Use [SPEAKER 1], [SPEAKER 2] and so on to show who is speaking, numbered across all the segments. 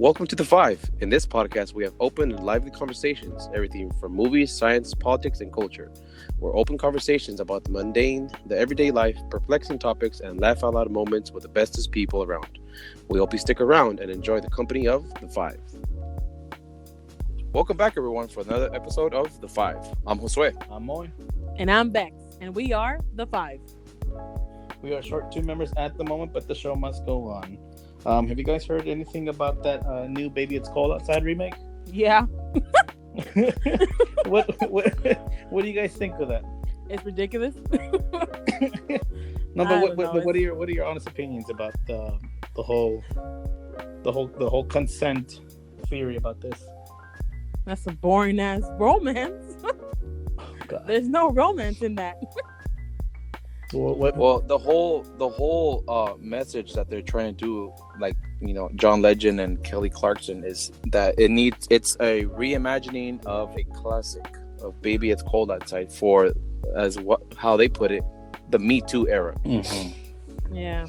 [SPEAKER 1] Welcome to The Five. In this podcast, we have open and lively conversations, everything from movies, science, politics, and culture. We're open conversations about the mundane, the everyday life, perplexing topics, and laugh out loud moments with the bestest people around. We hope you stick around and enjoy the company of The Five. Welcome back, everyone, for another episode of The Five. I'm Josue.
[SPEAKER 2] I'm Moy.
[SPEAKER 3] And I'm Bex, and we are The Five.
[SPEAKER 2] We are short two members at the moment, but the show must go on. Have you guys heard anything about that new Baby It's Cold Outside remake?
[SPEAKER 3] Yeah.
[SPEAKER 2] What do you guys think of that?
[SPEAKER 3] It's ridiculous.
[SPEAKER 2] No, but what are your honest opinions about the whole consent theory about this?
[SPEAKER 3] That's a boring ass romance.
[SPEAKER 2] God.
[SPEAKER 3] There's no romance in that.
[SPEAKER 1] Well, the whole message that they're trying to do, like, you know, John Legend and Kelly Clarkson, is that it's a reimagining of a classic of Baby It's Cold Outside for, how they put it, the Me Too era.
[SPEAKER 2] Mm-hmm.
[SPEAKER 3] Yeah.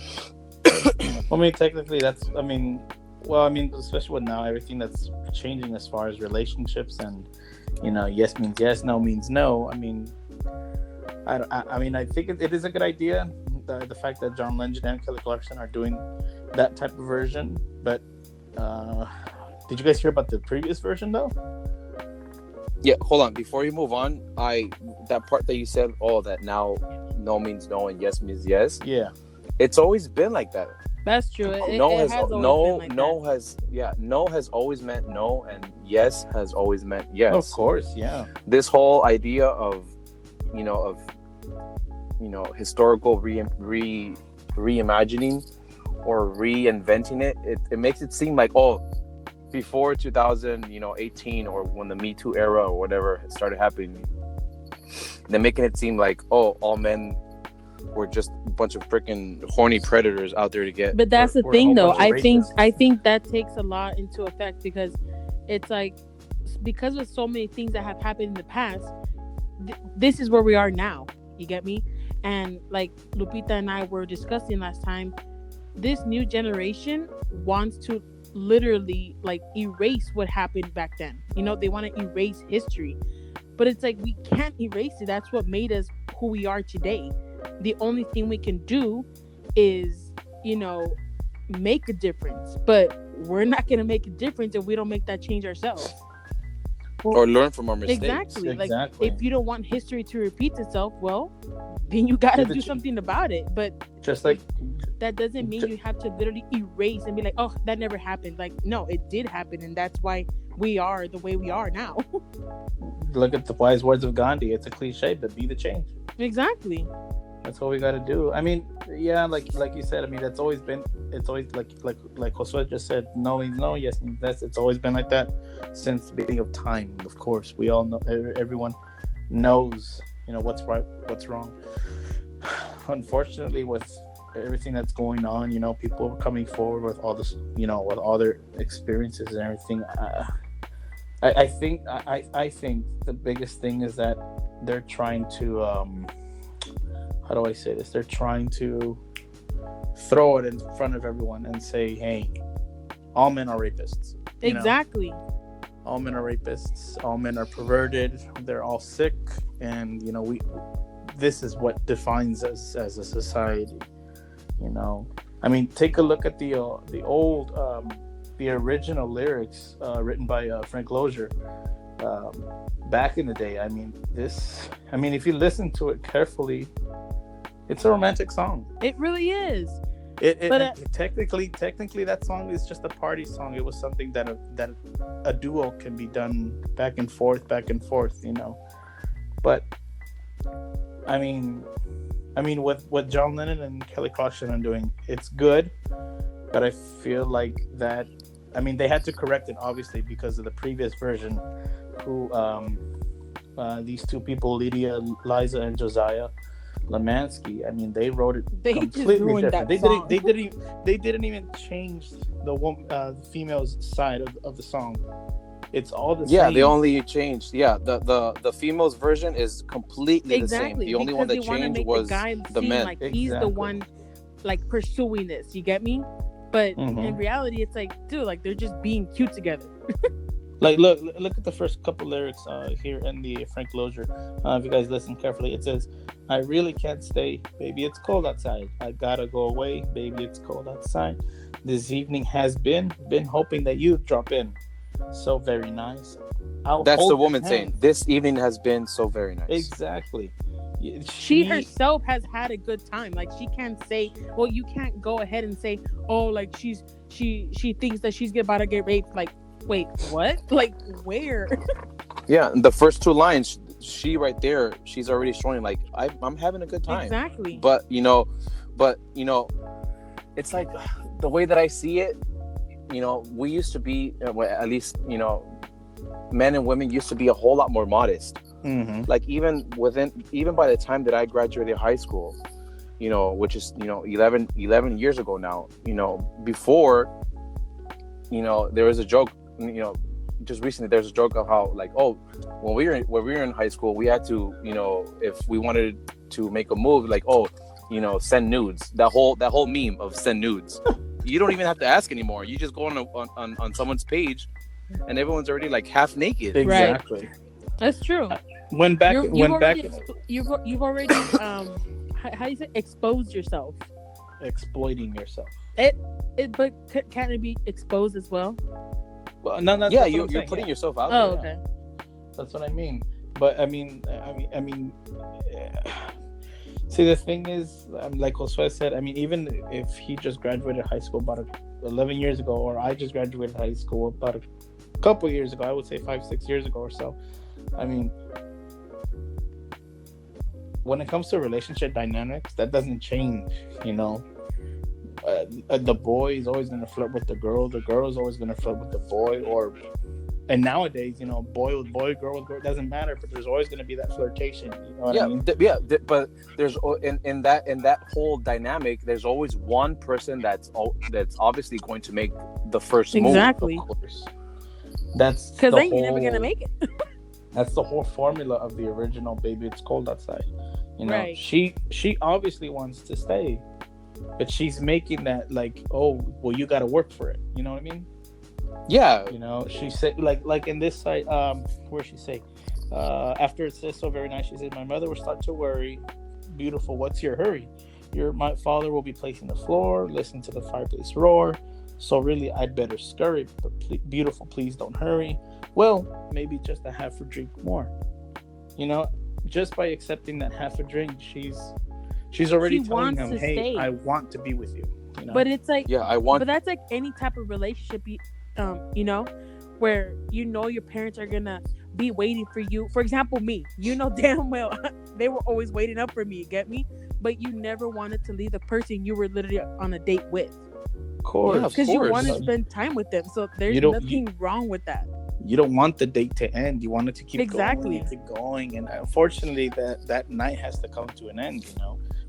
[SPEAKER 2] Well, I mean, technically, especially with now everything that's changing as far as relationships and, you know, yes means yes, no means no. I mean, I think it is a good idea, the fact that John Legend and Kelly Clarkson are doing that type of version. But did you guys hear about the previous version though?
[SPEAKER 1] Yeah, hold on. Before you move on, that part that you said, that now no means no and yes means yes.
[SPEAKER 2] Yeah,
[SPEAKER 1] it's always been like that.
[SPEAKER 3] That's true.
[SPEAKER 1] No has always meant no, and yes has always meant yes.
[SPEAKER 2] Of course, yeah.
[SPEAKER 1] This whole idea of historical reimagining or reinventing it makes it seem like, before 2018 or when the Me Too era or whatever started happening, they're making it seem like, all men were just a bunch of freaking horny predators out there to get.
[SPEAKER 3] But that's the thing, though. I think that takes a lot into effect, because it's like, because of so many things that have happened in the past, this is where we are now. You get me? And like Lupita and I were discussing last time, this new generation wants to literally like erase what happened back then. You know, they want to erase history, but it's like, we can't erase it. That's what made us who we are today. The only thing we can do is, make a difference, but we're not going to make a difference if we don't make that change ourselves.
[SPEAKER 1] Or learn from our mistakes.
[SPEAKER 3] Exactly. Like, if you don't want history to repeat itself, well, then you got to do something about it. But
[SPEAKER 2] just like
[SPEAKER 3] that doesn't mean you have to literally erase and be like, oh, that never happened. Like, no, it did happen, and that's why we are the way we are now.
[SPEAKER 2] Look at the wise words of Gandhi. It's a cliche, but be the change.
[SPEAKER 3] Exactly.
[SPEAKER 2] That's what we got to do. I mean, yeah, like you said. I mean, it's always like Josue just said. No means no, yes means yes. It's always been like that since the beginning of time. Of course, we all know. Everyone knows, what's right, what's wrong. Unfortunately, with everything that's going on, people are coming forward with all this, with all their experiences and everything. I think the biggest thing is that they're trying to. How do I say this? They're trying to throw it in front of everyone and say, hey, all men are rapists.
[SPEAKER 3] Exactly.
[SPEAKER 2] All men are rapists. All men are perverted. They're all sick. And, this is what defines us as a society. I mean, take a look at the original lyrics written by Frank Lozier back in the day. I mean, if you listen to it carefully, it's a romantic song.
[SPEAKER 3] It really is.
[SPEAKER 2] Technically, that song is just a party song. It was something that a duo can be done back and forth. But I mean, with what John Lennon and Kelly Clarkson are doing, it's good. But I feel like that. I mean, they had to correct it, obviously, because of the previous version. Who these two people, Liza and Josiah Lemansky, I mean, they wrote it completely different. They didn't even change the female's side of the song. It's all the same.
[SPEAKER 1] Yeah, they only changed. Yeah, the female's version is completely the same. The only one that changed was the man.
[SPEAKER 3] Like he's the one, like, pursuing this. You get me? But in reality, it's like, dude, like they're just being cute together.
[SPEAKER 2] Like, look at the first couple lyrics here in the Frank Lozier. If you guys listen carefully, it says, "I really can't stay, baby, it's cold outside. I gotta go away, baby, it's cold outside. This evening has been hoping that you'd drop in. So very nice."
[SPEAKER 1] That's the woman saying, "This evening has been so very nice."
[SPEAKER 2] Exactly.
[SPEAKER 3] She herself has had a good time. Like, she can't say, well, you can't go ahead and say, oh, like she thinks that she's about to get raped. Like, wait, what? Like, where?
[SPEAKER 1] Yeah, the first two lines, she right there, she's already showing like I'm having a good time.
[SPEAKER 3] Exactly.
[SPEAKER 1] But you know, it's like the way that I see it. We used to be, at least men and women used to be a whole lot more modest. Like even by the time that I graduated high school, which is 11 years ago now. Before, there was a joke. Just recently there's a joke of how, like, oh, when we were in high school, we had to, if we wanted to make a move, like, oh, send nudes. That whole meme of send nudes. You don't even have to ask anymore. You just go on someone's page, and everyone's already like half naked.
[SPEAKER 2] Exactly.
[SPEAKER 3] Right. That's true.
[SPEAKER 2] You've already
[SPEAKER 3] how do you say, exposed yourself?
[SPEAKER 2] Exploiting yourself.
[SPEAKER 3] But can't it be exposed as well?
[SPEAKER 2] Well, no,
[SPEAKER 1] yeah, you're putting yourself out there.
[SPEAKER 3] Oh, okay.
[SPEAKER 2] That's what I mean. But I mean, see, the thing is, like Josue said, I mean, even if he just graduated high school about 11 years ago, or I just graduated high school about a couple years ago, I would say 5-6 years ago or so. I mean, when it comes to relationship dynamics, that doesn't change, the boy is always going to flirt with the girl is always going to flirt with the boy, and nowadays, boy with boy, girl with girl, it doesn't matter, but there's always going to be that flirtation, I mean?
[SPEAKER 1] But there's in that whole dynamic, there's always one person that's obviously going to make the first move.
[SPEAKER 3] Exactly.
[SPEAKER 2] Of course. That's
[SPEAKER 3] because then you're never going to make it.
[SPEAKER 2] That's the whole formula of the original "Baby, It's Cold Outside."
[SPEAKER 3] Right.
[SPEAKER 2] She obviously wants to stay, but she's making that like, oh, well, you got to work for it. You know what I mean?
[SPEAKER 1] Yeah.
[SPEAKER 2] She said like in this side, where she say, after it says so very nice, she said, "My mother will start to worry. Beautiful, what's your hurry? My father will be placing the floor. Listen to the fireplace roar. So really, I'd better scurry. But beautiful, please don't hurry. Well, maybe just a half a drink more." Just by accepting that half a drink, she's already telling him, "Hey, stay. I want to be with you."
[SPEAKER 3] But it's like,
[SPEAKER 1] yeah, I want.
[SPEAKER 3] But that's like any type of relationship, where your parents are gonna be waiting for you. For example, me, damn well they were always waiting up for me. You get me? But you never wanted to leave the person you were literally on a date with.
[SPEAKER 2] Of course,
[SPEAKER 3] because you want to spend time with them. So there's nothing wrong with that.
[SPEAKER 2] You don't want the date to end. You want it to keep
[SPEAKER 3] going.
[SPEAKER 2] And unfortunately, that night has to come to an end.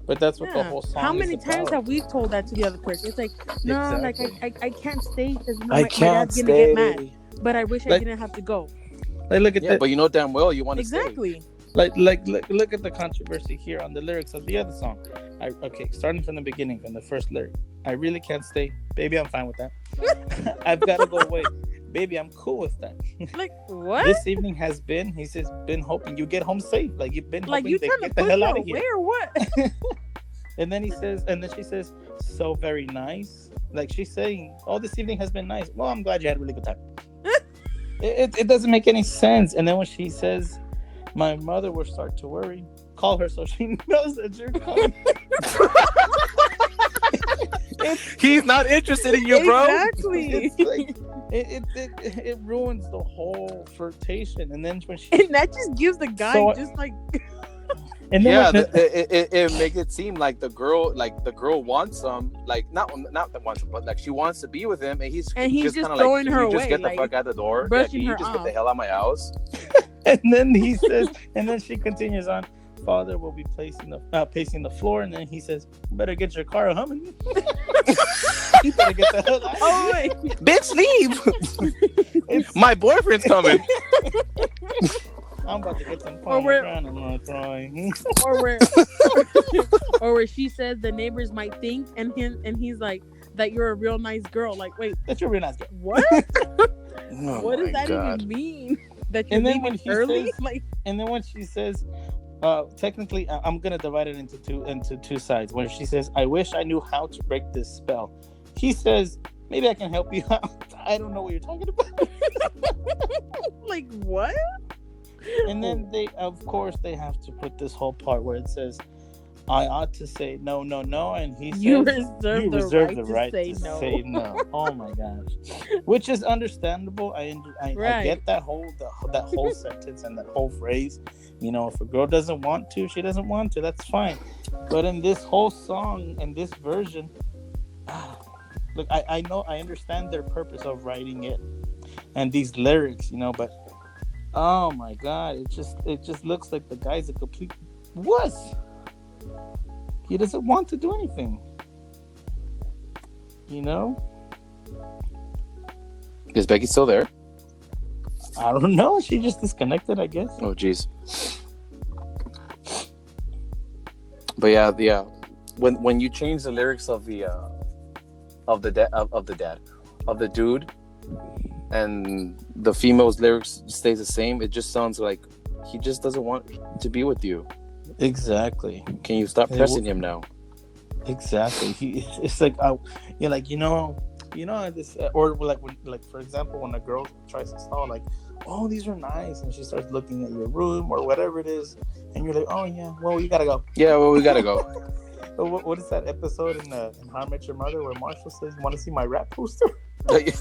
[SPEAKER 2] But that's what the whole song
[SPEAKER 3] How many
[SPEAKER 2] is
[SPEAKER 3] times
[SPEAKER 2] about.
[SPEAKER 3] have we told that to the other person? It's like, no,
[SPEAKER 2] Exactly.
[SPEAKER 3] like I can't stay because
[SPEAKER 1] my
[SPEAKER 3] dad's gonna get mad. But I wish I didn't have to go.
[SPEAKER 2] Like, look at that.
[SPEAKER 1] But damn well you want to
[SPEAKER 3] exactly.
[SPEAKER 1] stay.
[SPEAKER 2] Like look at the controversy here on the lyrics of the other song. Starting from the beginning, from the first lyric. "I really can't stay, baby. I'm fine with that. I've got to go away, baby. I'm cool with that."
[SPEAKER 3] Like, what?
[SPEAKER 2] This evening has been, he says, been hoping you get home safe. Like, you've been
[SPEAKER 3] like
[SPEAKER 2] hoping
[SPEAKER 3] you
[SPEAKER 2] to
[SPEAKER 3] trying
[SPEAKER 2] get
[SPEAKER 3] to
[SPEAKER 2] the
[SPEAKER 3] push
[SPEAKER 2] hell
[SPEAKER 3] her
[SPEAKER 2] out of here.
[SPEAKER 3] away or what?
[SPEAKER 2] And then she says, "So very nice." Like, she's saying, "Oh, this evening has been nice. Well, I'm glad you had a really good time." It doesn't make any sense. And then when she says, "My mother will start to worry," call her so she knows that you're coming.
[SPEAKER 1] He's not interested in you, bro.
[SPEAKER 3] Exactly.
[SPEAKER 2] It's like, it ruins the whole flirtation. And then when
[SPEAKER 3] and that just gives the guy just like.
[SPEAKER 2] And then
[SPEAKER 1] it makes it seem like the girl wants him, like not that wants him, but like she wants to be with him, and he's just kind of
[SPEAKER 3] throwing
[SPEAKER 1] like,
[SPEAKER 3] her
[SPEAKER 1] just
[SPEAKER 3] away,
[SPEAKER 1] get the fuck out the door,
[SPEAKER 3] brushing
[SPEAKER 1] her
[SPEAKER 3] her
[SPEAKER 1] just
[SPEAKER 3] off.
[SPEAKER 1] get the hell out of my house.
[SPEAKER 2] And then he says, and then she continues on, "Father will be pacing the floor," and then he says, "Better get your car humming." You better get the hell out.
[SPEAKER 3] Oh wait,
[SPEAKER 1] bitch, leave! My boyfriend's coming.
[SPEAKER 2] I'm about to get some pomegranate. I'm not crying.
[SPEAKER 3] or where she says the neighbors might think, and he's like, that you're a real nice girl. Like, wait,
[SPEAKER 2] that you're a real nice girl.
[SPEAKER 3] What?
[SPEAKER 1] Oh
[SPEAKER 3] what does that
[SPEAKER 1] God.
[SPEAKER 3] even mean? That you're leaving early?
[SPEAKER 2] And then when she says, technically, I'm gonna divide it into two sides. When she says, "I wish I knew how to break this spell," he says, "Maybe I can help you out." I don't know what you're talking about.
[SPEAKER 3] Like what?
[SPEAKER 2] And then they have to put this whole part where it says, "I ought to say no, and he says,
[SPEAKER 3] You reserve the right to say no.
[SPEAKER 2] Oh my gosh, which is understandable. I get that whole sentence and that whole phrase. If a girl doesn't want to, she doesn't want to. That's fine. But in this whole song and this version, look, I know, I understand their purpose of writing it and these lyrics, but oh my God, it just looks like the guy's a complete wuss. He doesn't want to do anything.
[SPEAKER 1] Is Becky still there?
[SPEAKER 2] I don't know. She just disconnected, I guess.
[SPEAKER 1] Oh, jeez. But yeah. When you change the lyrics of the dude, and the female's lyrics stays the same, it just sounds like he just doesn't want to be with you.
[SPEAKER 2] Exactly.
[SPEAKER 1] Can you stop pressing him now?
[SPEAKER 2] Exactly. It's like, you're like, this, or like for example, when a girl tries to stall, like, oh, these are nice, and she starts looking at your room or whatever it is, and you're like, oh yeah, well, you gotta go.
[SPEAKER 1] Yeah, well, we gotta go.
[SPEAKER 2] What is that episode in How I Met Your Mother where Marshall says, "You want to see my rap poster?" The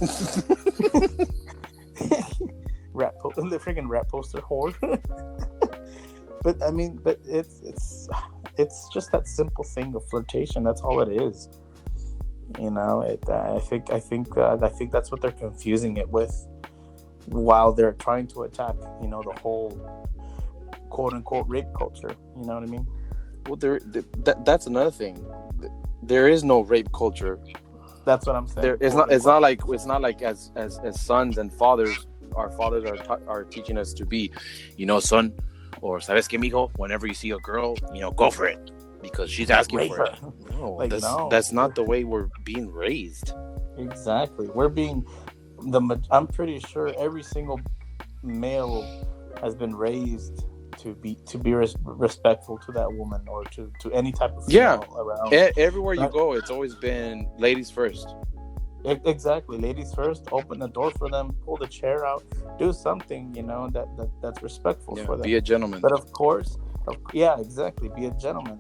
[SPEAKER 2] freaking rap poster whore. But I mean, it's just that simple thing of flirtation. That's all it is. I think that's what they're confusing it with, while they're trying to attack, the whole quote unquote rape culture. You know what I mean?
[SPEAKER 1] Well, that's another thing. There is no rape culture.
[SPEAKER 2] That's what I'm saying.
[SPEAKER 1] It's not like as sons and fathers, our fathers are teaching us to be, son, or sabes que mijo, whenever you see a girl, go for it because she's asking for it. No, that's not the way we're being raised.
[SPEAKER 2] Exactly. We're being I'm pretty sure every single male has been raised to be respectful to that woman or to any type of female around.
[SPEAKER 1] Everywhere you go, it's always been ladies first.
[SPEAKER 2] Exactly, ladies first. Open the door for them, pull the chair out, do something that's respectful for them.
[SPEAKER 1] Be a gentleman.
[SPEAKER 2] But of course, exactly, be a gentleman.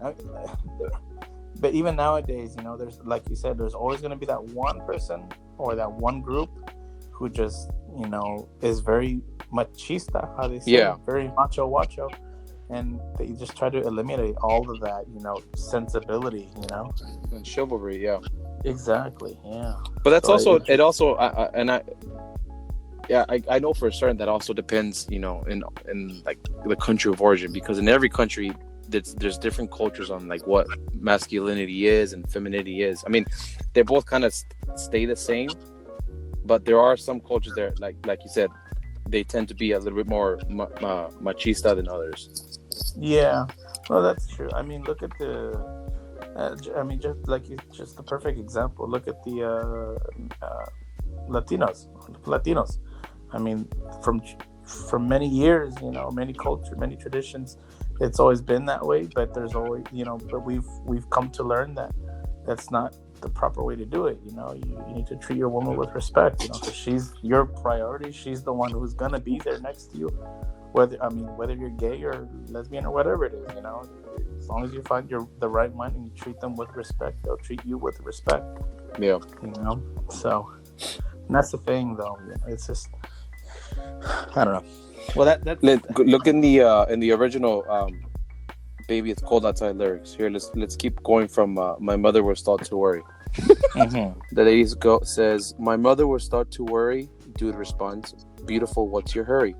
[SPEAKER 2] But even nowadays, there's, like you said, there's always going to be that one person or that one group who just is very machista, how they say, very macho, and they just try to eliminate all of that, sensibility,
[SPEAKER 1] and chivalry. Yeah,
[SPEAKER 2] exactly. Yeah,
[SPEAKER 1] but that's I know for certain that also depends, in like the country of origin, because in every country there's different cultures on like what masculinity is and femininity is. I mean, they both kind of stay the same, but there are some cultures there, like you said, they tend to be a little bit more machista than others. Yeah,
[SPEAKER 2] well, that's true. I mean, look at just the perfect example. Look at the Latinos. I mean, from many years, many culture, many traditions, it's always been that way. But there's always, but we've come to learn that that's not the proper way to do it. You need to treat your woman with respect, because she's your priority. She's the one who's gonna be there next to you, whether you're gay or lesbian or whatever it is. As long as you find the right one and you treat them with respect, they'll treat you with respect.
[SPEAKER 1] Yeah.
[SPEAKER 2] So that's the thing, though. It's just, I don't know. Well, that's
[SPEAKER 1] look in the original "Baby It's Cold Outside" lyrics. Here, let's keep going from "My mother will start to worry."
[SPEAKER 2] Mm-hmm.
[SPEAKER 1] The lady says, "My mother will start to worry." Dude responds, "Beautiful, what's your hurry?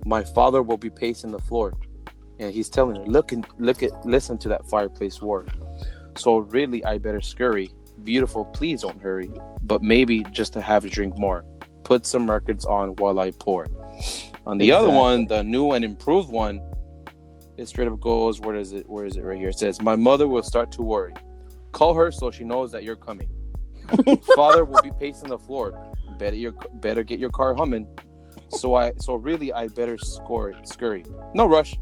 [SPEAKER 1] My father will be pacing the floor." And he's telling her, listen to that fireplace roar. So really, I better scurry. Beautiful, please don't hurry. But maybe just to have a drink more. Put some records on while I pour. On the other one, the new and improved one, it straight up goes, where is it right here? It says, "My mother will start to worry. Call her so she knows that you're coming." Father will be pacing the floor. Better get your car humming. So really I better scurry. No rush.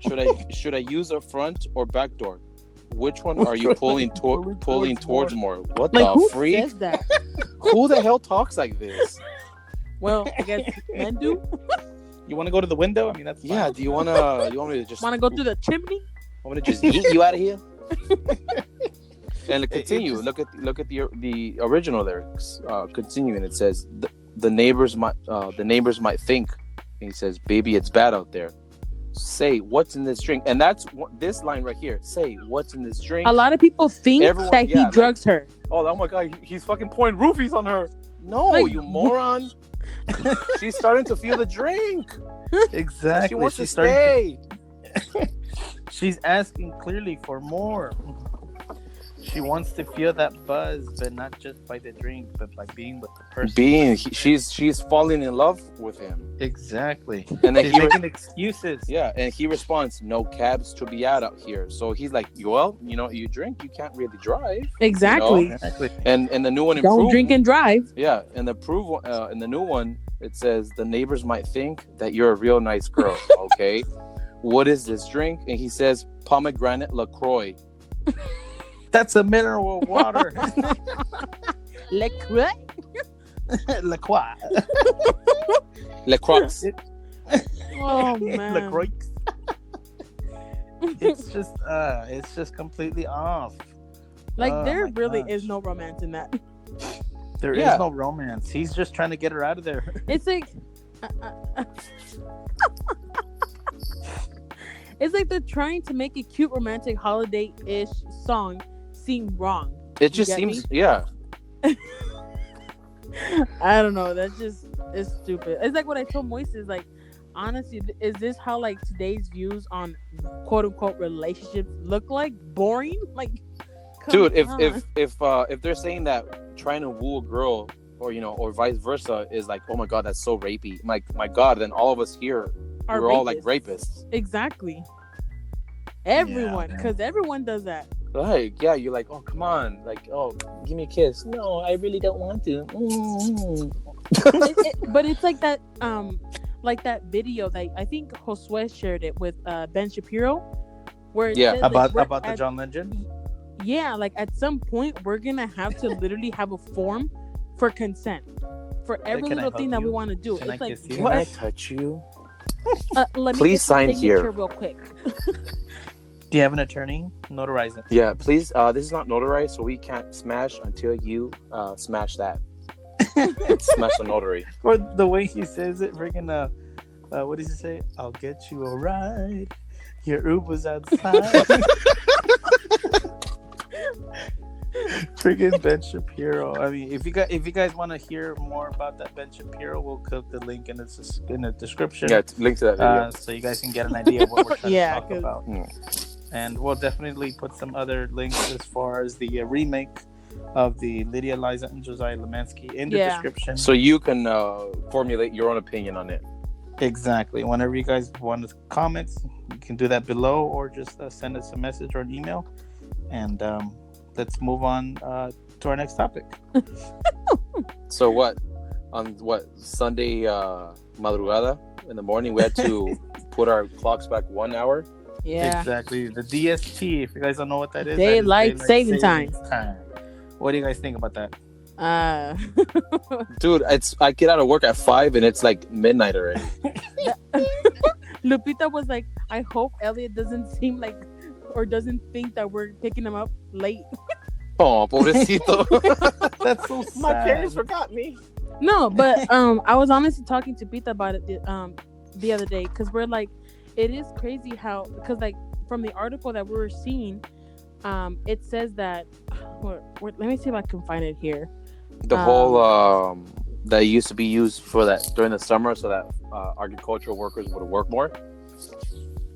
[SPEAKER 1] Should I use a front or back door? Which one are you pulling towards more? What
[SPEAKER 3] Like,
[SPEAKER 1] the
[SPEAKER 3] who
[SPEAKER 1] freak?
[SPEAKER 3] says that?
[SPEAKER 1] Who the hell talks like this?
[SPEAKER 3] Well, I guess men do.
[SPEAKER 2] You want to go to the window? I mean, that's fine.
[SPEAKER 1] Yeah. Do you want me to just
[SPEAKER 3] Want to go through the chimney?
[SPEAKER 1] want me to just yeet you out of here? And continue. Look at the original lyrics. Continuing, it says the neighbors might think. And he says, "Baby, it's bad out there. Say what's in this drink." And that's this line right here. Say what's in this drink.
[SPEAKER 3] A lot of people think that he drugs her.
[SPEAKER 1] Oh my god, he's fucking pouring roofies on her. No,
[SPEAKER 3] Like,
[SPEAKER 1] you moron. She's starting to feel the drink.
[SPEAKER 2] Exactly.
[SPEAKER 1] She wants to stay.
[SPEAKER 2] She's asking clearly for more. She wants to feel that buzz, but not just by the drink, but by being with the person.
[SPEAKER 1] She's falling in love with him.
[SPEAKER 2] Exactly.
[SPEAKER 1] And then
[SPEAKER 2] he's making excuses.
[SPEAKER 1] Yeah, and he responds, "No cabs to be out here." So he's like, "Well, you drink, you can't really drive."
[SPEAKER 3] Exactly.
[SPEAKER 2] Exactly.
[SPEAKER 1] And the new one,
[SPEAKER 3] Don't drink and drive.
[SPEAKER 1] Yeah, and in the new one, it says the neighbors might think that you're a real nice girl. Okay, what is this drink? And he says pomegranate LaCroix.
[SPEAKER 2] That's a mineral water.
[SPEAKER 3] LaCroix.
[SPEAKER 2] LaCroix.
[SPEAKER 1] LaCroix.
[SPEAKER 3] Oh man.
[SPEAKER 2] LaCroix. It's just completely off.
[SPEAKER 3] Like
[SPEAKER 2] Oh,
[SPEAKER 3] there
[SPEAKER 2] my
[SPEAKER 3] really
[SPEAKER 2] gosh.
[SPEAKER 3] is no romance in that.
[SPEAKER 2] There is no romance. He's just trying to get her out of there.
[SPEAKER 3] It's like it's like they're trying to make a cute romantic holiday-ish song seem wrong.
[SPEAKER 1] It just seems, yeah.
[SPEAKER 3] I don't know. That's just, it's stupid. It's like what I told Moise is like, honestly, is this how like today's views on quote unquote relationships look like? Boring? Like,
[SPEAKER 1] dude, if they're saying that trying to woo a girl or vice versa is like, oh my god, that's so rapey. Like, my god, then all of us here we're
[SPEAKER 3] rapists.
[SPEAKER 1] all like rapists.
[SPEAKER 3] Exactly. Everyone, because everyone does that.
[SPEAKER 1] Like, yeah, you're like, oh, come on, like, oh, give me a kiss. No, I really don't want to.
[SPEAKER 3] But it's like that video that I think Josue shared it with Ben Shapiro, where it says,
[SPEAKER 2] about the John Legend.
[SPEAKER 3] Yeah, like at some point we're gonna have to literally have a form for consent for every little thing that we want to do.
[SPEAKER 2] Can
[SPEAKER 3] it's like,
[SPEAKER 1] Can I touch you?
[SPEAKER 3] let me
[SPEAKER 1] Please
[SPEAKER 3] get
[SPEAKER 1] sign
[SPEAKER 3] your signature
[SPEAKER 1] here
[SPEAKER 3] real quick.
[SPEAKER 2] Do you have an attorney? Notarize it.
[SPEAKER 1] Yeah, please. This is not notarized, so we can't smash until you smash that. Smash the notary.
[SPEAKER 2] Or the way he says it, freaking what does he say? I'll get you a ride. Your Uber's outside. Freaking Ben Shapiro. I mean, if you guys want to hear more about that Ben Shapiro, we'll put the link in the description.
[SPEAKER 1] Yeah, link to that video.
[SPEAKER 2] So you guys can get an idea of what we're trying to talk about.
[SPEAKER 1] Mm.
[SPEAKER 2] And we'll definitely put some other links as far as the remake of the Lydia Liza and Josiah Lemansky in the description.
[SPEAKER 1] So you can formulate your own opinion on it.
[SPEAKER 2] Exactly. Whenever you guys want to comment, you can do that below or just send us a message or an email. And let's move on to our next topic.
[SPEAKER 1] So on Sunday madrugada in the morning, we had to put our clocks back 1 hour.
[SPEAKER 3] Yeah.
[SPEAKER 2] Exactly. The DST, if you guys don't know what that is.
[SPEAKER 3] Daylight saving time.
[SPEAKER 2] What do you guys think about that?
[SPEAKER 1] Dude, I get out of work at 5 and it's like midnight already.
[SPEAKER 3] Lupita was like, I hope Elliot doesn't seem like or doesn't think that we're picking him up late.
[SPEAKER 1] Oh, pobrecito.
[SPEAKER 2] That's so sad.
[SPEAKER 1] My parents forgot me.
[SPEAKER 3] No, but I was honestly talking to Pita about it the other day, because we're like, it is crazy how, because like from the article that we were seeing, it says that let me see if I can find it here.
[SPEAKER 1] The whole that used to be used for that during the summer so that agricultural workers would work more.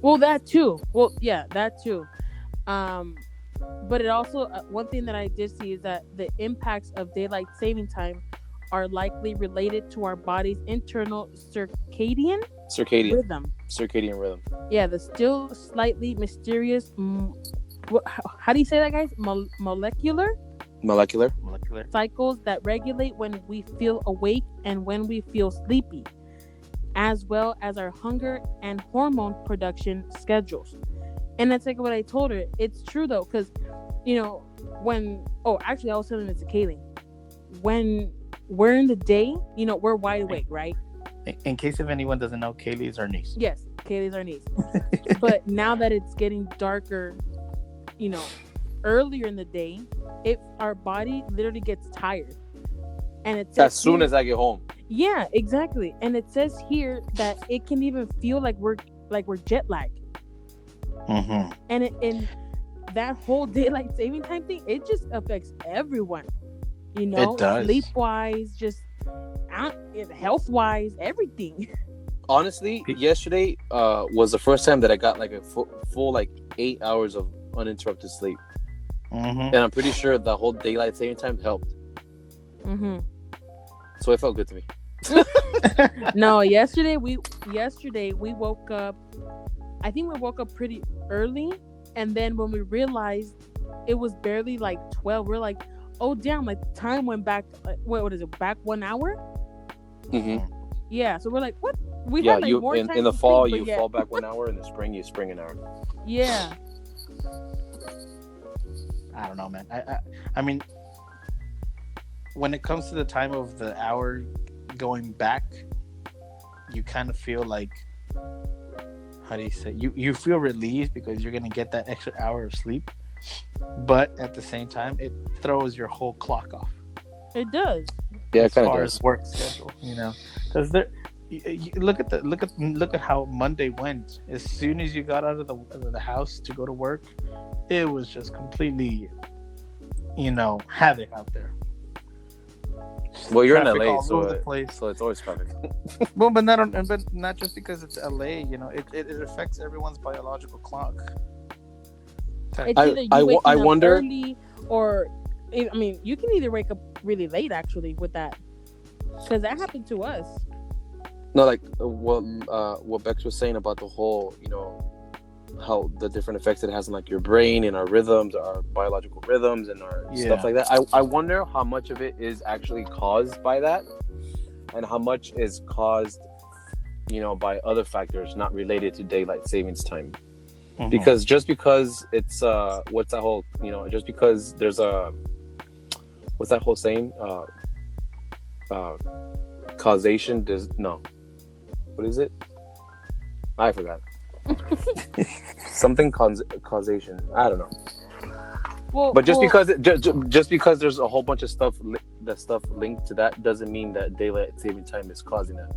[SPEAKER 3] Well, that too. Well, yeah, that too. But it also one thing that I did see is that the impacts of daylight saving time are likely related to our body's internal circadian rhythm. Yeah, the still slightly mysterious. How do you say that, guys? Molecular.
[SPEAKER 1] Molecular.
[SPEAKER 3] cycles that regulate when we feel awake and when we feel sleepy, as well as our hunger and hormone production schedules. And that's like what I told her. It's true though, because actually I was telling it to Kaylee. When we're in the day, we're wide awake, right?
[SPEAKER 2] In case if anyone doesn't know, Kaylee is our niece.
[SPEAKER 3] Yes, Kaylee's our niece. But now that it's getting darker, earlier in the day, our body literally gets tired. And it's
[SPEAKER 1] as soon as I get home.
[SPEAKER 3] Yeah, exactly. And it says here that it can even feel like we're jet lagged.
[SPEAKER 2] Mm-hmm.
[SPEAKER 3] And in that whole daylight saving time thing, it just affects everyone.
[SPEAKER 2] It does.
[SPEAKER 3] Sleep wise, just health wise, everything.
[SPEAKER 1] Honestly, yesterday was the first time that I got like a full like 8 hours of uninterrupted sleep.
[SPEAKER 2] Mm-hmm.
[SPEAKER 1] And I'm pretty sure the whole daylight saving time helped.
[SPEAKER 3] Mm-hmm.
[SPEAKER 1] So it felt good to me.
[SPEAKER 3] No, yesterday we woke up. I think we woke up pretty early, and then when we realized it was barely like 12, we're like, oh damn! Like time went back. What is it? Back 1 hour?
[SPEAKER 1] Mm-hmm.
[SPEAKER 3] Yeah. So we're like, what? We had like more time
[SPEAKER 1] in the
[SPEAKER 3] to
[SPEAKER 1] fall
[SPEAKER 3] sleep,
[SPEAKER 1] you fall back 1 hour. In the spring you spring an hour.
[SPEAKER 3] Yeah.
[SPEAKER 2] I don't know, man. I mean, when it comes to the time of the hour going back, you kind of feel like, how do you say? You feel relieved because you're gonna get that extra hour of sleep, but at the same time, it throws your whole clock off.
[SPEAKER 3] It does.
[SPEAKER 1] Yeah, it
[SPEAKER 2] as
[SPEAKER 1] kind of
[SPEAKER 2] far
[SPEAKER 1] does.
[SPEAKER 2] as work schedule, because you look at how Monday went. As soon as you got out of the house to go to work, it was just completely, havoc out there.
[SPEAKER 1] Well, you're
[SPEAKER 2] Traffic
[SPEAKER 1] in LA,
[SPEAKER 2] all
[SPEAKER 1] so
[SPEAKER 2] over the place.
[SPEAKER 1] so it's always traffic.
[SPEAKER 2] Well, but not just because it's LA. It affects everyone's biological clock.
[SPEAKER 3] It's either you waking
[SPEAKER 1] I
[SPEAKER 3] up
[SPEAKER 1] wonder.
[SPEAKER 3] early, or you can either wake up really late actually with that, because that happened to us.
[SPEAKER 1] No, like what Bex was saying about the whole, how the different effects it has on like your brain and our rhythms, our biological rhythms, and our stuff like that. I wonder how much of it is actually caused by that, and how much is caused, by other factors not related to daylight savings time.
[SPEAKER 2] Mm-hmm.
[SPEAKER 1] Because just because it's what's that whole, just because there's what's that whole saying? Causation does no. What is it? I forgot. Something causation. I don't know.
[SPEAKER 3] Well,
[SPEAKER 1] but just because there's a whole bunch of stuff linked to that doesn't mean that daylight saving time is causing that.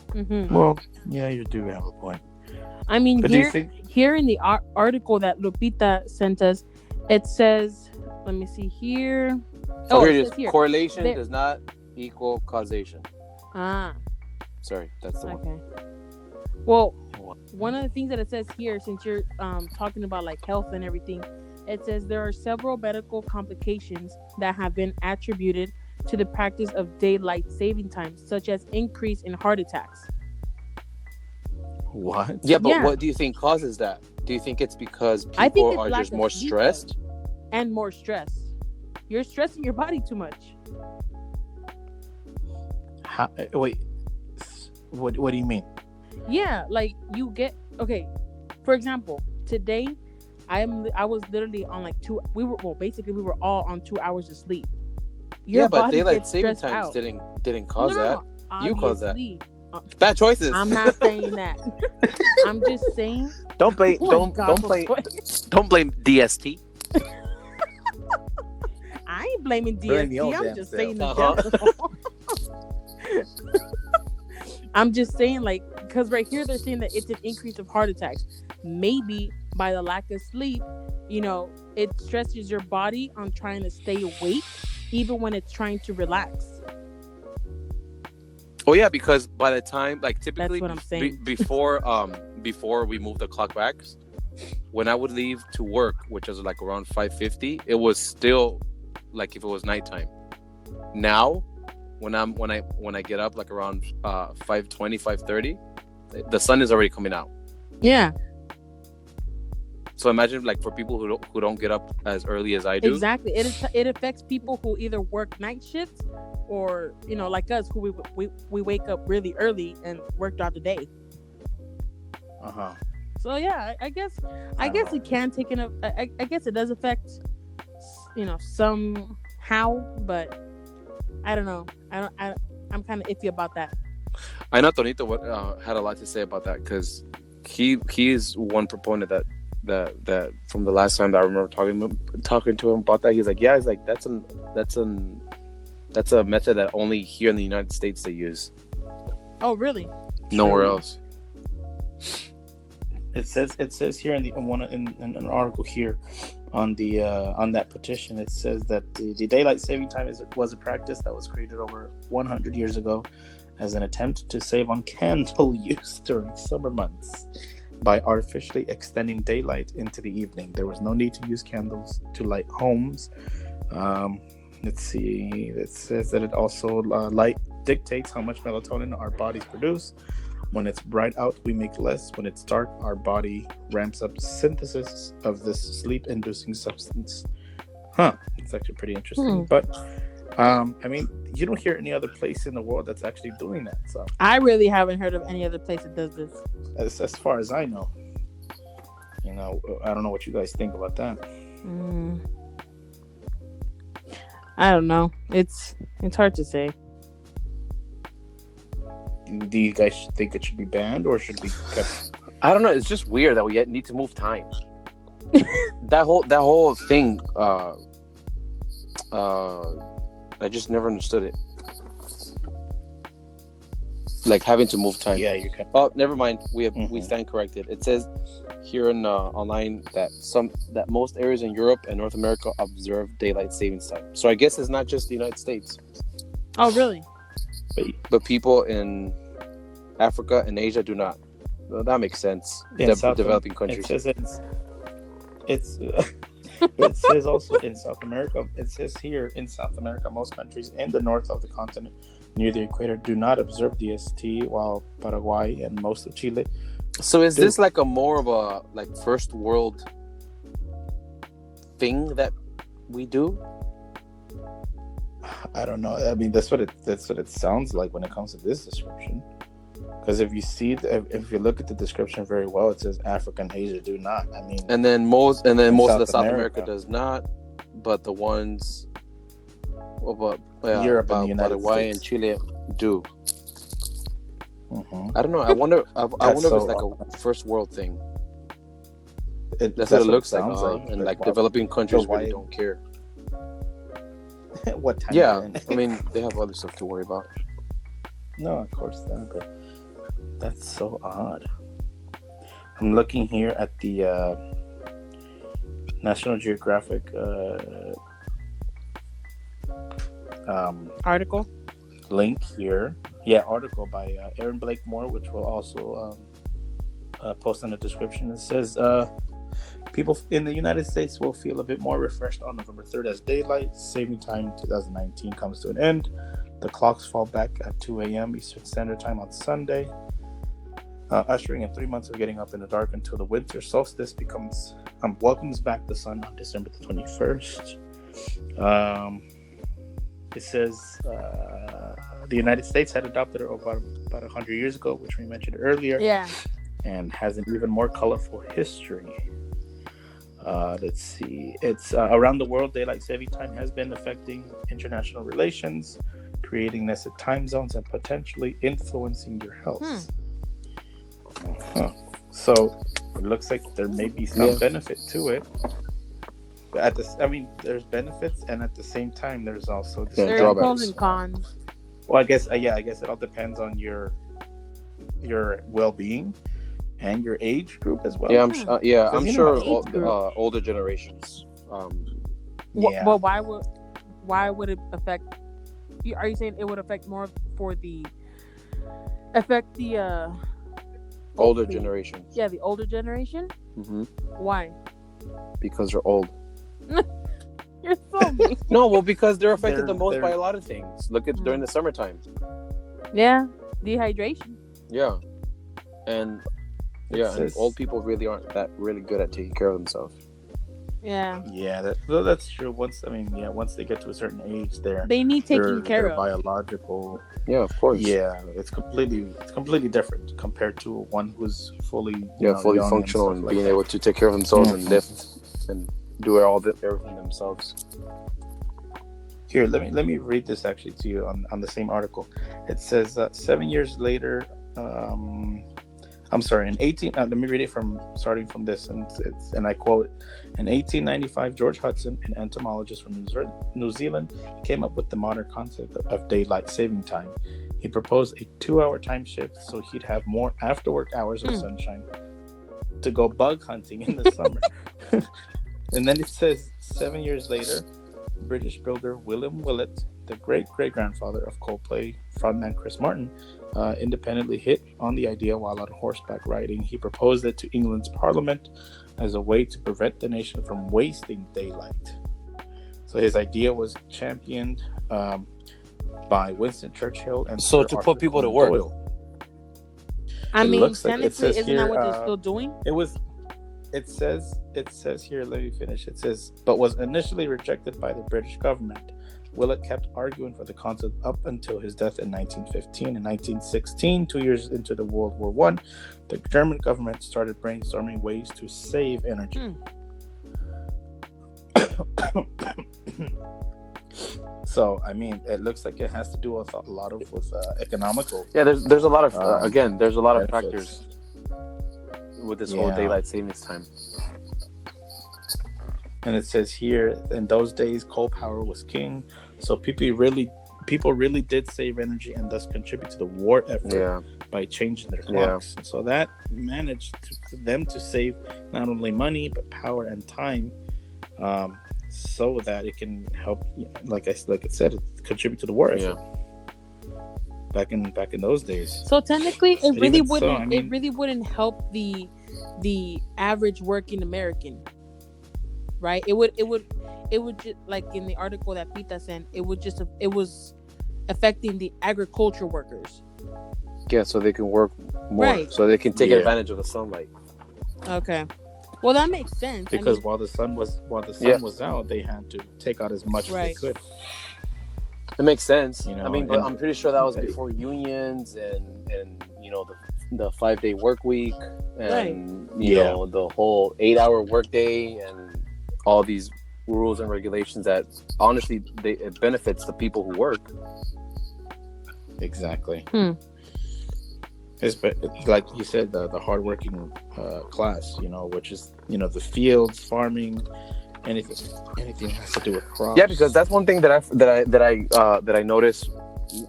[SPEAKER 3] Mm-hmm.
[SPEAKER 2] Well, yeah, you do have a point.
[SPEAKER 3] I mean,
[SPEAKER 2] but
[SPEAKER 3] here in the article that Lupita sent us, it says, let me see here.
[SPEAKER 1] Oh, here it is. Correlation does not equal causation.
[SPEAKER 3] Ah.
[SPEAKER 1] Sorry, that's the one.
[SPEAKER 3] Okay. Well, one of the things that it says here, since you're talking about like health and everything, it says there are several medical complications that have been attributed to the practice of daylight saving time, such as increase in heart attacks.
[SPEAKER 2] What?
[SPEAKER 1] Yeah, but what do you think causes that? Do you think it's because people are just more stressed?
[SPEAKER 3] And more stress. You're stressing your body too much.
[SPEAKER 2] Wait. What do you mean?
[SPEAKER 3] Yeah, like you get for example, today I was literally on like we were all on 2 hours of sleep. Your
[SPEAKER 1] but daylight saving times didn't cause that. You caused that. Bad choices.
[SPEAKER 3] I'm not saying that. I'm just saying.
[SPEAKER 1] Don't blame DST.
[SPEAKER 3] I ain't blaming DST. I'm just saying the general. I'm just saying, like, because right here they're saying that it's an increase of heart attacks. Maybe by the lack of sleep, it stresses your body on trying to stay awake, even when it's trying to relax.
[SPEAKER 1] Oh yeah, because by the time, like, typically,
[SPEAKER 3] that's what I'm saying.
[SPEAKER 1] Before we moved the clock back, when I would leave to work, which was like around 5:50, it was still like if it was nighttime. Now, when I get up like around 5:20, 5:30, the sun is already coming out.
[SPEAKER 3] Yeah.
[SPEAKER 1] So imagine like for people who don't get up as early as I do.
[SPEAKER 3] Exactly. It affects people who either work night shifts or like us who we wake up really early and work throughout the day. So yeah, I guess it can take I guess it does affect somehow, but I don't know. I'm kind of iffy about that.
[SPEAKER 1] I know Tonito had a lot to say about that because he is one proponent that from the last time that I remember talking to him about that, he's like, yeah, he's like that's a method that only here in the United States they use.
[SPEAKER 3] Oh, really?
[SPEAKER 1] Nowhere else.
[SPEAKER 2] It says here in an article here on that petition, it says that the daylight saving time was a practice that was created over 100 years ago as an attempt to save on candle use during summer months by artificially extending daylight into the evening. There was no need to use candles to light homes. Let's see. It says that it also light dictates how much melatonin our bodies produce. When it's bright out, we make less. When it's dark, our body ramps up synthesis of this sleep-inducing substance. It's actually pretty interesting. But I mean, you don't hear any other place in the world that's actually doing that. So
[SPEAKER 3] I really haven't heard of any other place that does this.
[SPEAKER 2] As far as I know, I don't know what you guys think about that.
[SPEAKER 3] I don't know. It's hard to say.
[SPEAKER 2] Do you guys think it should be banned or should be kept?
[SPEAKER 1] I don't know. It's just weird that we need to move time. that whole thing. I just never understood it. Like having to move time.
[SPEAKER 2] Yeah, you can.
[SPEAKER 1] Oh, never mind. We stand corrected. It says here in online that most areas in Europe and North America observe daylight savings time. So I guess it's not just the United States.
[SPEAKER 3] Oh, really?
[SPEAKER 1] But people in Africa and Asia do not. Well, that makes sense. Developing countries.
[SPEAKER 2] It says also in South America. It says here in South America, most countries in the north of the continent near the equator do not observe DST, while Paraguay and most of Chile.
[SPEAKER 1] So is this like a more of a like first world thing that we do?
[SPEAKER 2] I don't know. I mean, that's what it sounds like when it comes to this description. Because if you look at the description very well, it says Africa and Asia do not. I mean,
[SPEAKER 1] and then most of the South America does not, but the ones,
[SPEAKER 2] Europe and the United
[SPEAKER 1] Paraguay
[SPEAKER 2] States
[SPEAKER 1] and Chile do. I don't know. I wonder if it's like a first world thing. That's what it looks like. And like developing countries really don't care.
[SPEAKER 2] What time?
[SPEAKER 1] Yeah, I mean they have other stuff to worry about.
[SPEAKER 2] No, of course not. But that's so odd. I'm looking here at the National Geographic
[SPEAKER 3] article
[SPEAKER 2] link here. Yeah, article by Aaron Blakemore, which we'll also post in the description. It says people in the United States will feel a bit more refreshed on November 3rd as daylight saving time 2019 comes to an end. The clocks fall back at 2 a.m. Eastern Standard Time on Sunday, ushering in 3 months of getting up in the dark until the winter solstice welcomes back the sun on December the 21st. It says the United States had adopted it about 100 years ago, which we mentioned earlier.
[SPEAKER 3] Yeah.
[SPEAKER 2] And has an even more colorful history. Let's see. It's around the world, daylight saving time has been affecting international relations, creating nested time zones, and potentially influencing your health. So it looks like there may be some benefit to it. But there's benefits, and at the same time, there's also
[SPEAKER 3] there's pros and cons.
[SPEAKER 2] Well, I guess it all depends on your well-being and your age group as well.
[SPEAKER 1] Yeah, I'm sure older generations.
[SPEAKER 3] Well, why would it affect? Are you saying it would affect more for the
[SPEAKER 1] older generation?
[SPEAKER 3] Yeah, the older generation.
[SPEAKER 1] Mm-hmm.
[SPEAKER 3] Why?
[SPEAKER 1] Because they're old.
[SPEAKER 3] You're so mean.
[SPEAKER 1] No, well, because they're affected the most by a lot of things. Look at during the summertime.
[SPEAKER 3] Yeah, dehydration.
[SPEAKER 1] Yeah, and Yeah, and old people really aren't that really good at taking care of themselves.
[SPEAKER 3] Yeah.
[SPEAKER 2] Yeah, that's true. Once they get to a certain age,
[SPEAKER 3] they need taking care
[SPEAKER 2] their
[SPEAKER 3] of.
[SPEAKER 2] biological.
[SPEAKER 1] Yeah, of course.
[SPEAKER 2] Yeah, it's completely different compared to one who's fully
[SPEAKER 1] fully functional and being able to take care of themselves and lift and do everything themselves.
[SPEAKER 2] Here, let me read this actually to you on the same article. It says 7 years later. I'm sorry. In 18, let me read it starting from this, and I quote: "In 1895, George Hudson, an entomologist from New Zealand, came up with the modern concept of daylight saving time. He proposed a 2-hour time shift so he'd have more after-work hours of sunshine to go bug hunting in the summer." And then it says 7 years later, British builder William Willett, the great-great-grandfather of Coldplay frontman Chris Martin, independently hit on the idea while on horseback riding. He proposed it to England's Parliament as a way to prevent the nation from wasting daylight. So his idea was championed by Winston Churchill and
[SPEAKER 1] so to put people to work.
[SPEAKER 3] I mean, technically, isn't that what they're still doing?
[SPEAKER 2] It says here, let me finish. It says, but was initially rejected by the British government. Willett kept arguing for the concept up until his death in 1915. In 1916, 2 years into the World War I, the German government started brainstorming ways to save energy. So, I mean, it looks like it has to do with a lot of economical.
[SPEAKER 1] Yeah, there's a lot of there's a lot of
[SPEAKER 2] benefits.
[SPEAKER 1] factors with this whole daylight savings time.
[SPEAKER 2] And it says here, in those days, coal power was king, so people really did save energy and thus contribute to the war effort by changing their clocks. Yeah. So that managed for them to save not only money but power and time, so that it can help, like it said, contribute to the war effort. Back in those days.
[SPEAKER 3] So technically, it really wouldn't help the average working American. Right, it would just, like in the article that Pita sent, it was affecting the agriculture workers.
[SPEAKER 1] Yeah, so they can work more, so they can take advantage of the sunlight.
[SPEAKER 3] Okay, well that makes sense.
[SPEAKER 2] Because while the sun was out, they had to take out as much as they could.
[SPEAKER 1] It makes sense. But I'm pretty sure that was before unions and the 5-day work week and the whole 8-hour work day and all these rules and regulations that honestly it benefits the people who work.
[SPEAKER 2] Exactly. It's like you said, the hardworking class, which is the fields, farming, anything has to do with crops.
[SPEAKER 1] Yeah, because that's one thing that I notice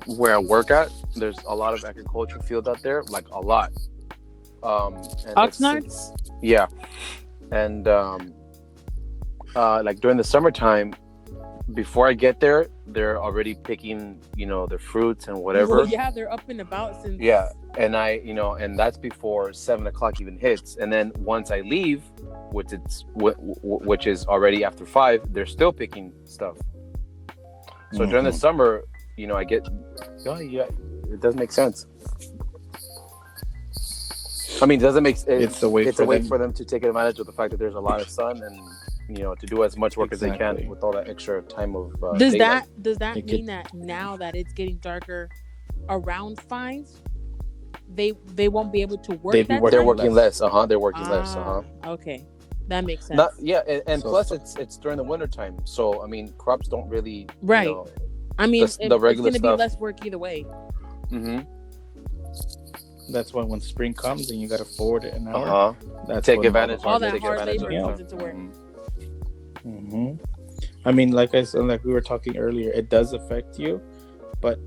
[SPEAKER 1] where I work at. There's a lot of agriculture fields out there, like a lot.
[SPEAKER 3] Oxnard?
[SPEAKER 1] Yeah, and like during the summertime, before I get there, they're already picking, their fruits and whatever.
[SPEAKER 3] Well, yeah, they're up and about since.
[SPEAKER 1] Yeah, and and that's before 7:00 even hits. And then once I leave, which is already after 5, they're still picking stuff. So during the summer, I get, it does make sense. I mean, it doesn't make it's a way for them to take advantage of the fact that there's a lot of sun and to do as much work as they can with all that extra time of
[SPEAKER 3] does
[SPEAKER 1] daylight.
[SPEAKER 3] that mean that now that it's getting darker around 5, they won't be able to work?
[SPEAKER 1] They're working less. They're working less.
[SPEAKER 3] Okay, that makes sense.
[SPEAKER 1] And plus it's during the winter time, so I mean crops don't really
[SPEAKER 3] I mean
[SPEAKER 1] the regular
[SPEAKER 3] it's
[SPEAKER 1] stuff.
[SPEAKER 3] gonna be less work either way.
[SPEAKER 2] That's why when spring comes and you got to forward it an hour,
[SPEAKER 1] take advantage.
[SPEAKER 3] All that hard labor comes into work.
[SPEAKER 2] I mean, like we were talking earlier, it does affect you, but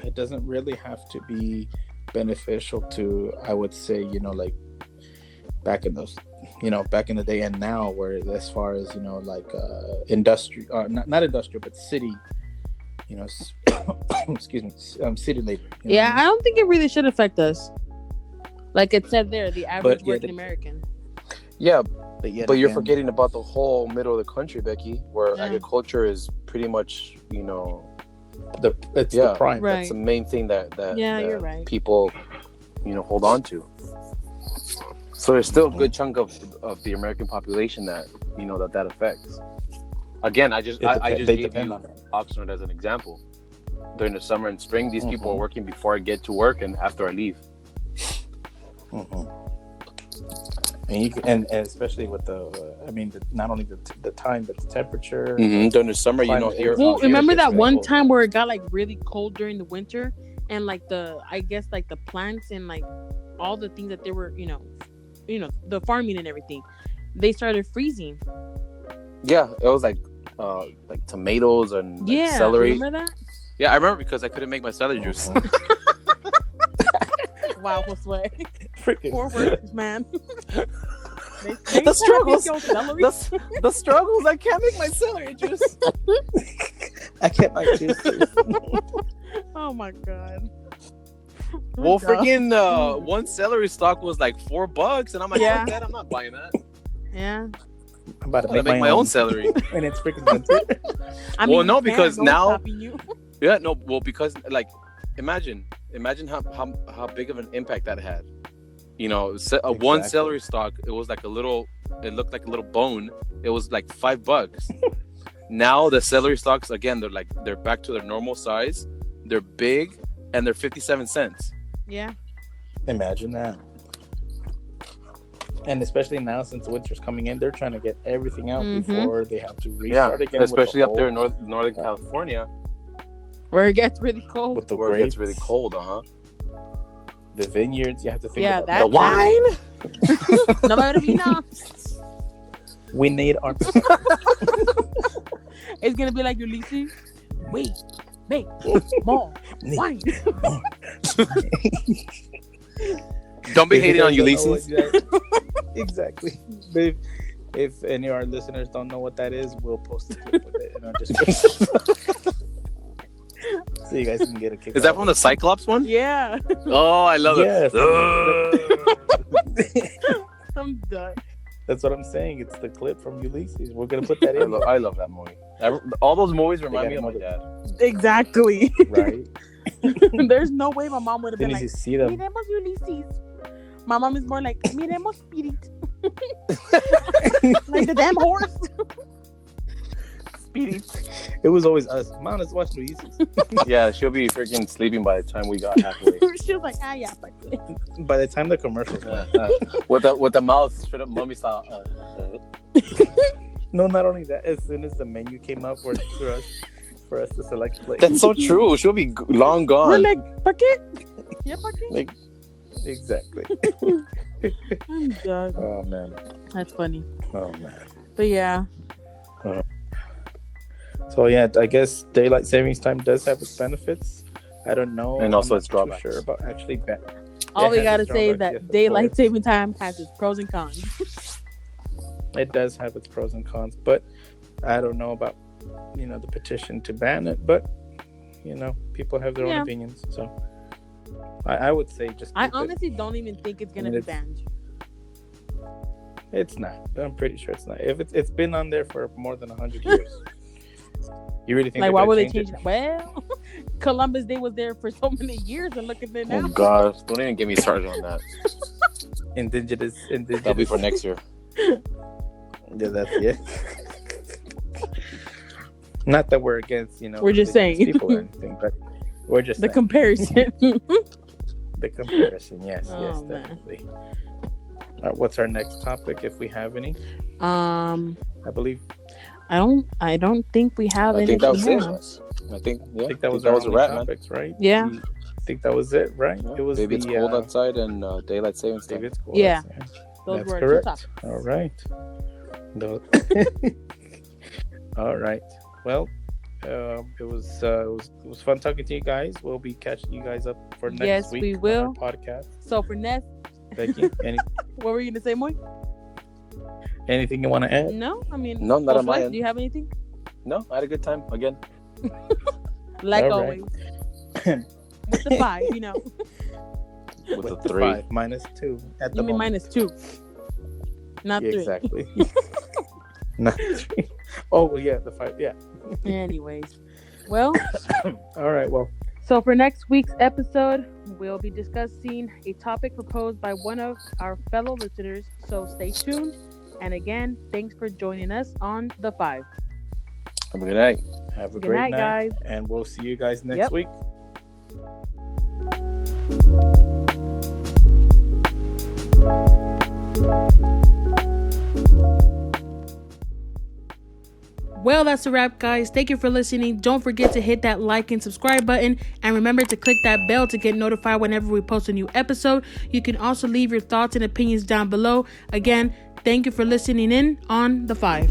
[SPEAKER 2] it doesn't really have to be beneficial to, I would say, like back in the day and now, where as far as industry, not industrial, but city, excuse me, city labor.
[SPEAKER 3] I don't think it really should affect us. Like it said there, the average working American.
[SPEAKER 1] Yeah, but you're forgetting about the whole middle of the country, Becky, where agriculture is pretty much,
[SPEAKER 2] the prime.
[SPEAKER 3] Right.
[SPEAKER 1] That's the main thing that
[SPEAKER 3] you're right.
[SPEAKER 1] people, hold on to. So there's still a good chunk of the American population that that affects. Again, I just gave you Oxnard as an example. During the summer and spring, these people are working before I get to work and after I leave.
[SPEAKER 2] And especially with not only the time, but the temperature.
[SPEAKER 1] During the summer, here.
[SPEAKER 3] Well, remember that one time where it got like really cold during the winter, and like the plants and like all the things that they were, the farming and everything, they started freezing.
[SPEAKER 1] Yeah, it was like tomatoes and celery.
[SPEAKER 3] Remember that?
[SPEAKER 1] Yeah, I remember because I couldn't make my celery juice.
[SPEAKER 3] Wow, Josue.
[SPEAKER 2] Freaking
[SPEAKER 3] poor workers, man.
[SPEAKER 1] The struggles. I can't make my celery juice.
[SPEAKER 2] I can't make juice.
[SPEAKER 3] Oh my god.
[SPEAKER 1] Well, freaking one celery stalk was like $4, and I'm like, fuck that, I'm not buying that.
[SPEAKER 3] Yeah.
[SPEAKER 2] I'm about to
[SPEAKER 1] make my own celery.
[SPEAKER 2] And it's freaking winter.
[SPEAKER 1] No, because now. Yeah, no. Well, because like, imagine how big of an impact that had. One celery stalk. It was like it looked like a little bone. It was like $5. Now the celery stalks again, they're back to their normal size. They're big and they're 57 cents.
[SPEAKER 3] Yeah.
[SPEAKER 2] Imagine that. And especially now, since winter's coming in, they're trying to get everything out before they have to restart again.
[SPEAKER 1] Especially up there in Northern California,
[SPEAKER 3] where it gets really cold.
[SPEAKER 1] Where it gets really cold,
[SPEAKER 2] The vineyards, you have to think about
[SPEAKER 1] the wine.
[SPEAKER 3] Nobody vino.
[SPEAKER 2] We need our.
[SPEAKER 3] It's gonna be like Ulysses. Wait, make more wine.
[SPEAKER 1] Don't be hating on Ulysses.
[SPEAKER 2] Exactly. If any of our listeners don't know what that is, we'll post a clip of it in our description. So you guys can get a kick.
[SPEAKER 1] Is that from the Cyclops one?
[SPEAKER 3] Yeah.
[SPEAKER 1] Oh, I love it.
[SPEAKER 3] I'm done.
[SPEAKER 2] That's what I'm saying. It's the clip from Ulysses. We're gonna put that in.
[SPEAKER 1] I love that movie. All those movies remind me of my dad.
[SPEAKER 3] Exactly.
[SPEAKER 2] Right.
[SPEAKER 3] There's no way my mom would have been like,
[SPEAKER 2] see them.
[SPEAKER 3] Miremos Ulysses. My mom is more like, Miremos Spirit. Like the damn horse. Spirit.
[SPEAKER 2] It was always us. Mom, let's watch Ulysses.
[SPEAKER 1] Yeah, she'll be freaking sleeping by the time we got halfway.
[SPEAKER 3] She was like, yeah.
[SPEAKER 2] By the time the commercials
[SPEAKER 1] with the mouth straight up mummy style.
[SPEAKER 2] No, not only that. As soon as the menu came up for us to select place.
[SPEAKER 1] That's so true. She'll be long gone.
[SPEAKER 3] We're like, paquet? Yeah, paquet.
[SPEAKER 2] Like, exactly.
[SPEAKER 3] I'm done.
[SPEAKER 2] Oh man,
[SPEAKER 3] that's funny.
[SPEAKER 2] Oh man.
[SPEAKER 3] But yeah.
[SPEAKER 2] So yeah, I guess daylight savings time does have its benefits. I don't know,
[SPEAKER 1] and also its drawbacks.
[SPEAKER 2] Sure about actually.
[SPEAKER 3] All we gotta say is that daylight saving time has its pros and cons.
[SPEAKER 2] It does have its pros and cons, but I don't know about the petition to ban it. But people have their own opinions, so I would say just.
[SPEAKER 3] I honestly don't even think it's gonna be banned.
[SPEAKER 2] It's not. I'm pretty sure it's not. If it's been on there for more than 100 years. You really think
[SPEAKER 3] why would they change it? Well, Columbus Day was there for so many years, and look at it now.
[SPEAKER 1] Oh gosh, don't even get me started on that.
[SPEAKER 2] Indigenous.
[SPEAKER 1] That'll be for next year.
[SPEAKER 2] Yeah, that's it. Not that we're against,
[SPEAKER 3] we're just saying
[SPEAKER 2] people or anything, but we're just
[SPEAKER 3] the comparison.
[SPEAKER 2] The comparison, yes, definitely. What's our next topic, if we have any? I believe.
[SPEAKER 3] I don't think we have anything.
[SPEAKER 1] I think that was a wrap,
[SPEAKER 2] topics, man. Right?
[SPEAKER 3] Yeah.
[SPEAKER 2] I think that was it, right?
[SPEAKER 1] Yeah.
[SPEAKER 2] It was
[SPEAKER 1] Maybe it's cold outside and daylight savings time.
[SPEAKER 3] Yeah.
[SPEAKER 2] That's correct. All right. All right. Well, it was fun talking to you guys. We'll be catching you guys up for next week.
[SPEAKER 3] Yes, we will.
[SPEAKER 2] On our podcast.
[SPEAKER 3] So for next,
[SPEAKER 2] Becky,
[SPEAKER 3] what were you gonna say, Moy?
[SPEAKER 2] Anything you want to add?
[SPEAKER 3] No, I mean,
[SPEAKER 1] no, not on my end.
[SPEAKER 3] Do you have anything?
[SPEAKER 1] No, I had a good time again.
[SPEAKER 3] Like always. With the 5,
[SPEAKER 1] With the 3.
[SPEAKER 2] 5 minus 2 at the
[SPEAKER 3] You mean
[SPEAKER 2] moment.
[SPEAKER 3] minus 2, not 3.
[SPEAKER 2] Exactly. Not 3. Oh yeah, the 5. Yeah.
[SPEAKER 3] Anyways, well.
[SPEAKER 2] All right. Well,
[SPEAKER 3] So for next week's episode, we'll be discussing a topic proposed by one of our fellow listeners. So stay tuned. And again, thanks for joining us on The Five.
[SPEAKER 1] Have a good night.
[SPEAKER 2] Have a
[SPEAKER 3] Good
[SPEAKER 2] great
[SPEAKER 3] night, guys.
[SPEAKER 2] And we'll see you guys next week.
[SPEAKER 3] Well, that's a wrap, guys. Thank you for listening. Don't forget to hit that like and subscribe button. And remember to click that bell to get notified whenever we post a new episode. You can also leave your thoughts and opinions down below. Again, thank you for listening in on The Five.